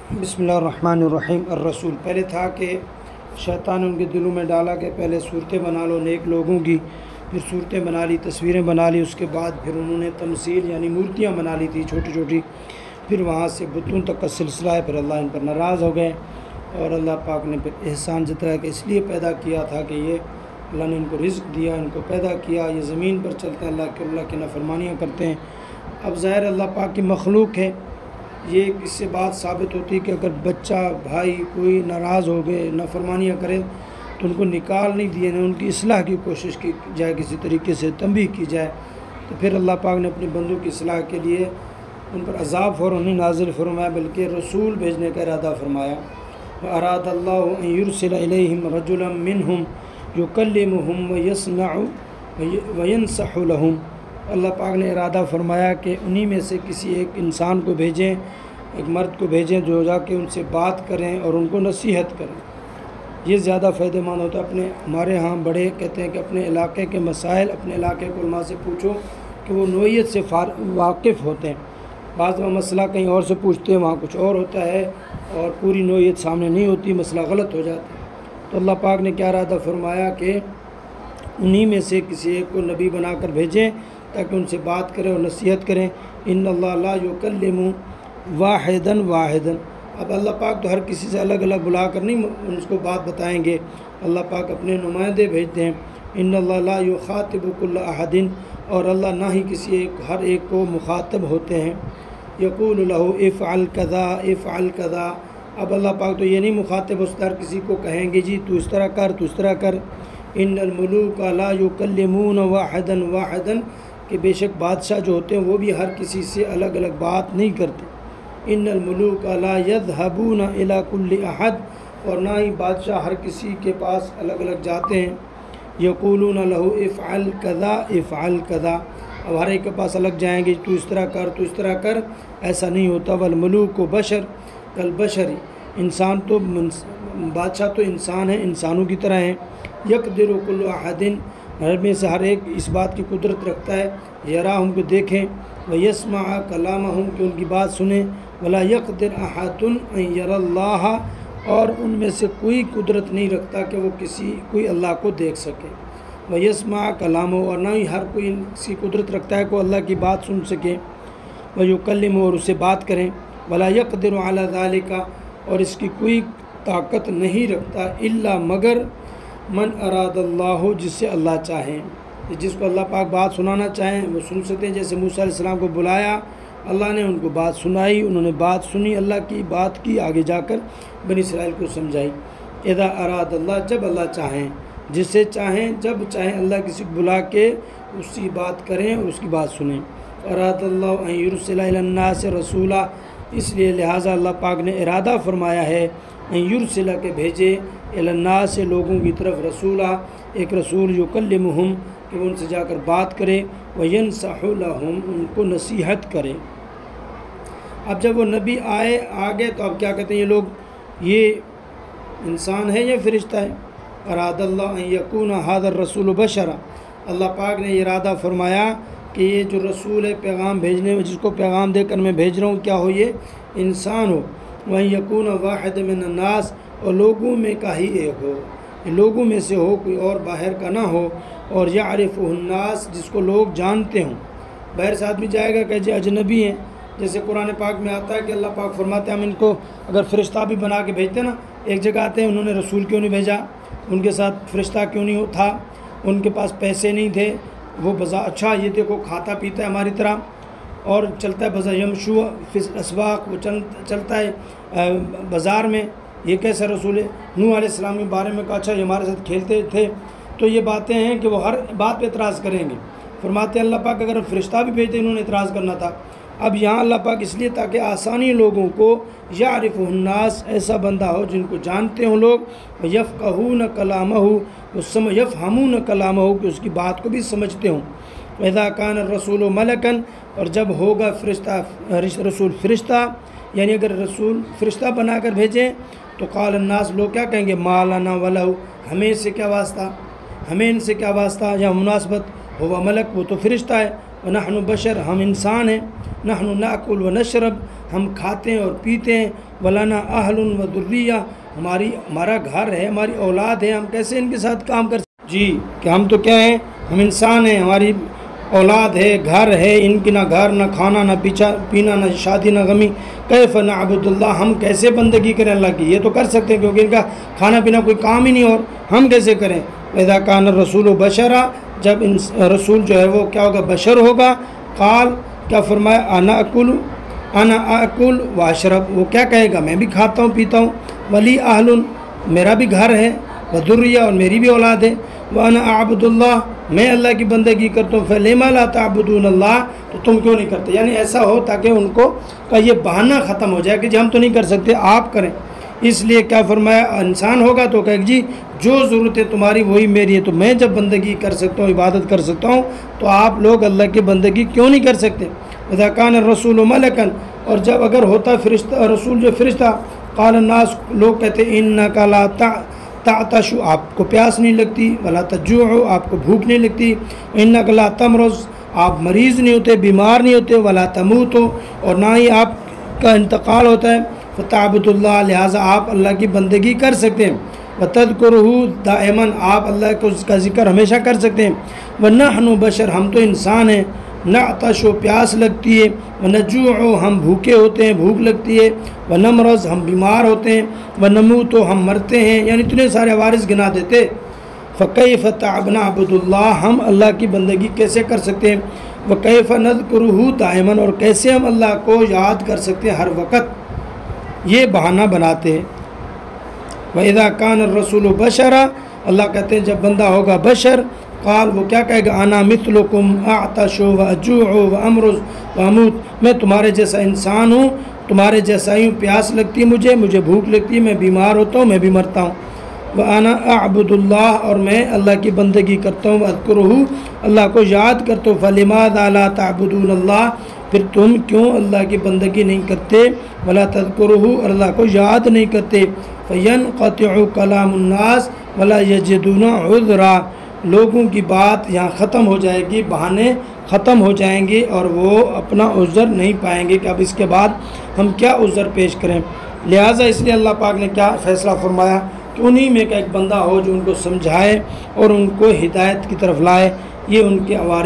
بسم اللہ الرحمن الرحیم۔ الرسول پہلے تھا کہ شیطان ان کے دلوں میں ڈالا کہ پہلے صورتیں بنا لو نیک لوگوں کی، پھر صورتیں بنا لی، تصویریں بنا لی، اس کے بعد پھر انہوں نے تمثیل یعنی مورتیاں بنا لی تھی چھوٹی چھوٹی، پھر وہاں سے بتوں تک کا سلسلہ ہے، پھر اللہ ان پر ناراض ہو گئے اور اللہ پاک نے پھر احسان جتایا کہ اس لیے پیدا کیا تھا کہ یہ اللہ نے ان کو رزق دیا، ان کو پیدا کیا، یہ زمین پر چلتے ہیں، اللہ کی نافرمانیاں کرتے ہیں۔ اب ظاہر اللہ پاک کی مخلوق ہے، یہ اس سے بات ثابت ہوتی ہے کہ اگر بچہ بھائی کوئی ناراض ہو گئے نافرمانیاں کرے تو ان کو نکال نہیں دیے، نہ ان کی اصلاح کی کوشش کی جائے، کسی طریقے سے تنبیہ کی جائے، تو پھر اللہ پاک نے اپنے بندوں کی اصلاح کے لیے ان پر عذاب فوراً نہیں نازل فرمایا بلکہ رسول بھیجنے کا ارادہ فرمایا۔ اراد اللہ ان یرسل الیہم رجلا منہم یکلمہم ویسمع وینصح لہم، اللہ پاک نے ارادہ فرمایا کہ انہی میں سے کسی ایک انسان کو بھیجیں، ایک مرد کو بھیجیں جو جا کے ان سے بات کریں اور ان کو نصیحت کریں۔ یہ زیادہ فائدہ مند ہوتا ہے۔ ہمارے ہاں بڑے کہتے ہیں کہ اپنے علاقے کے مسائل اپنے علاقے کے علماء سے پوچھو کہ وہ نوعیت سے واقف ہوتے ہیں۔ بعض مسئلہ کہیں اور سے پوچھتے ہیں، وہاں کچھ اور ہوتا ہے اور پوری نوعیت سامنے نہیں ہوتی، مسئلہ غلط ہو جاتا ہے۔ تو اللہ پاک نے کیا ارادہ فرمایا کہ انہی میں سے کسی ایک کو نبی بنا کر بھیجیں تاکہ ان سے بات کریں اور نصیحت کریں۔ ان اللہ لا یکلم واحداً واحداً، اب اللہ پاک تو ہر کسی سے الگ الگ بلا کر نہیں اس کو بات بتائیں گے، اللہ پاک اپنے نمائندے بھیجتے ہیں۔ ان اللہ لا یخاطب کل احد، اور اللہ نہ ہی کسی ہر ایک کو مخاطب ہوتے ہیں۔ یقول لہ افعل کذا افعل کذا، اب اللہ پاک تو یہ نہیں مخاطب اس طرح کسی کو کہیں گے جی تو اس طرح کر تو اس طرح کر۔ ان الملوک لا یکلمون واحداً واحداً، کہ بے شک بادشاہ جو ہوتے ہیں وہ بھی ہر کسی سے الگ الگ بات نہیں کرتے۔ ان الملوک لا یذهبون الی کل احد، اور نہ ہی بادشاہ ہر کسی کے پاس الگ الگ جاتے ہیں۔ یقولون لہ افعل کذا افعل کذا، اب ہر ایک کے پاس الگ جائیں گے تو اس طرح کر تو اس طرح کر، ایسا نہیں ہوتا۔ والملوک بشر کالبشر، انسان تو بادشاہ تو انسان ہے، انسانوں کی طرح ہیں۔ یقدر کل احد، ہر میں سے ہر ایک اس بات کی قدرت رکھتا ہے یراہم کو دیکھیں، ویسمع کلامہم کہ ان کی بات سنیں، ولا یقدر احد ان یری اللہ، اور ان میں سے کوئی قدرت نہیں رکھتا کہ وہ کوئی اللہ کو دیکھ سکے۔ ویسمع کلامہ، اور نہ ہی ہر کوئی اسی قدرت رکھتا ہے کہ اللہ کی بات سن سکے۔ ویکلم، اور اسے بات کریں۔ ولا یقدر علی ذلک، اور اس کی کوئی طاقت نہیں رکھتا الا مگر من اراد اللہ، جس سے اللہ چاہیں، جس کو اللہ پاک بات سنانا چاہیں وہ سن سکتے ہیں۔ جیسے موسیٰ علیہ السلام کو بلایا، اللہ نے ان کو بات سنائی، انہوں نے بات سنی، اللہ کی بات کی، آگے جا کر بنی اسرائیل کو سمجھائی۔ اذا اراد اللہ، جب اللہ چاہیں، جس سے چاہیں جب چاہیں اللہ کسی کو بلا کے اس کی بات کریں اور اس کی بات سنیں۔ اراد اللہ ان یرسل الی الناس رسولا، اس لیے لہٰذا اللہ پاک نے ارادہ فرمایا ہے ان یرسل کے بھیجے الی الناس، لوگوں کی طرف رسولا، ایک رسول یکلمہم کہ وہ ان سے جا کر بات کرے، وینصح لہم، ان کو نصیحت کرے۔ اب جب وہ نبی آگے تو اب کیا کہتے ہیں یہ لوگ، یہ انسان ہے یا فرشتہ ہے؟ اراد اللہ ان یکون ھذا الرسول بشرا، اللہ پاک نے یہ ارادہ فرمایا کہ یہ جو رسول ہے پیغام بھیجنے میں، جس کو پیغام دے کر میں بھیج رہا ہوں، کیا ہو یہ انسان ہو۔ وَأَن یکون واحد من الناس، اور لوگوں میں کا ہی ایک ہو، لوگوں میں سے ہو، کوئی اور باہر کا نہ ہو۔ اور یعرفہ الناس، جس کو لوگ جانتے ہوں۔ باہر سے آدمی جائے گا کہ جی اجنبی ہیں، جیسے قرآن پاک میں آتا ہے کہ اللہ پاک فرماتے ہیں ہم ان کو اگر فرشتہ بھی بنا کے بھیجتے نا، ایک جگہ آتے ہیں انہوں نے رسول کیوں نہیں بھیجا، ان کے ساتھ فرشتہ کیوں نہیں تھا، ان کے پاس پیسے نہیں تھے، وہ اچھا یہ دیکھو کھاتا پیتا ہے ہماری طرح اور چلتا ہے بازار، یمشو فی الاسواق، وہ چلتا ہے بازار میں، یہ کیسا رسول ہے؟ نوح علیہ السلام کے بارے میں کہا اچھا یہ ہمارے ساتھ کھیلتے تھے۔ تو یہ باتیں ہیں کہ وہ ہر بات پہ اعتراض کریں گے۔ فرماتے ہیں اللہ پاک اگر فرشتہ بھی بھیجتے انہوں نے اعتراض کرنا تھا۔ اب یہاں اللہ پاک اس لیے تاکہ آسانی لوگوں کو، یعرفہ الناس، ایسا بندہ ہو جن کو جانتے ہوں لوگ، یفقہون کلامہ، یفہمون کلامہ، کہ اس کی بات کو بھی سمجھتے ہوں۔ اذا کان الرسول ملکا، اور جب ہوگا رسول فرشتہ، یعنی اگر رسول فرشتہ بنا کر بھیجیں تو قال الناس، لوگ کیا کہیں گے، ما لنا ولہ، ہمیں اس سے کیا واسطہ، ہمیں ان سے کیا واسطہ یا مناسبت، ہوا ملک، وہ تو فرشتہ ہے، ونحن بشر ہم انسان ہیں، نحن ناکل و نشرب ہم کھاتے ہیں اور پیتے ہیں، ولنا اہل و ذریہ ہمارا گھر ہے، ہماری اولاد ہے، ہم کیسے ان کے ساتھ کام کر سکتے جی کہ ہم تو کیا ہیں، ہم انسان ہیں، ہماری اولاد ہے، گھر ہے، ان کی نہ گھر نہ کھانا نہ پینا نہ شادی نہ غمی، کیف نعبد اللہ ہم کیسے بندگی کریں اللہ کی، یہ تو کر سکتے ہیں کیونکہ ان کا کھانا پینا کوئی کام ہی نہیں، اور ہم کیسے کریں۔ اذا کان الرسول بشرا جب رسول جو ہے وہ کیا ہوگا، بشر ہوگا، قال کیا فرمایا، انا اکل و اشرب وہ کیا کہے گا، میں بھی کھاتا ہوں پیتا ہوں، ولی اہل میرا بھی گھر ہے، وذریہ اور میری بھی اولاد ہے، وانا اعبد اللہ میں اللہ کی بندگی کرتا ہوں، فلما لا تعبدون اللہ تو تم کیوں نہیں کرتے، یعنی ایسا ہو تاکہ ان کو کا یہ بہانہ ختم ہو جائے کہ جی ہم تو نہیں کر سکتے آپ کریں۔ اس لیے کیا فرمایا، انسان ہوگا تو کہے جی جو ضرورت ہے تمہاری وہی میری ہے، تو میں جب بندگی کر سکتا ہوں، عبادت کر سکتا ہوں، تو آپ لوگ اللہ کی بندگی کیوں نہیں کر سکتے۔ اذا کان الرسول ملکا اور جب اگر ہوتا فرشتہ رسول جو فرشتہ، قال الناس لوگ کہتے انک لا تعطش آپ کو پیاس نہیں لگتی، ولا تجوع آپ کو بھوک نہیں لگتی، انک لا تمرض آپ مریض نہیں ہوتے، بیمار نہیں ہوتے، ولا تموت اور نہ ہی آپ کا انتقال ہوتا ہے، فتعبد اللہ لہٰذا آپ اللہ کی بندگی کر سکتے ہیں، وتذکرہ دائما آپ اللہ کو اس کا ذکر ہمیشہ کر سکتے ہیں، ونحن بشر ہم تو انسان ہیں، نعطش و پیاس لگتی ہے، ونجوع ہم بھوکے ہوتے ہیں بھوک لگتی ہے، ونمرض ہم بیمار ہوتے ہیں، ونموت ہم مرتے ہیں، یعنی اتنے سارے عوارض گنا دیتے، فکیف نعبد اللہ ہم اللہ کی بندگی کیسے کر سکتے ہیں، وکیف نذکرہ دائما اور کیسے ہم اللہ کو یاد کر سکتے ہیں ہر وقت، یہ بہانہ بناتے ہیں۔ وَإِذَا كَانَ الرَّسُولُ بَشَرًا اللہ کہتے ہیں جب بندہ ہوگا بشر، قال وہ کیا کہے گا، انا مثلکم اعطش واجوع وامرض واموت میں تمہارے جیسا انسان ہوں، تمہارے جیسا ہی پیاس لگتی ہے مجھے بھوک لگتی ہے، میں بیمار ہوتا ہوں، میں بھی مرتا ہوں، وانا اعبد اللہ اور میں اللہ کی بندگی کرتا ہوں، واذکرہ اللہ کو یاد کرتا ہوں، فلماذا لا تعبدون اللہ پھر تم کیوں اللہ کی بندگی نہیں کرتے، ولا تذکرہ اور اللہ کو یاد نہیں کرتے، فینقطع کلام الناس ولا یجدون عذرا لوگوں کی بات یہاں ختم ہو جائے گی، بہانے ختم ہو جائیں گے اور وہ اپنا عذر نہیں پائیں گے کہ اب اس کے بعد ہم کیا عذر پیش کریں۔ لہٰذا اس لیے اللہ پاک نے کیا فیصلہ فرمایا کہ انہی میں کا ایک بندہ ہو جو ان کو سمجھائے اور ان کو ہدایت کی طرف لائے، یہ ان کے عوارض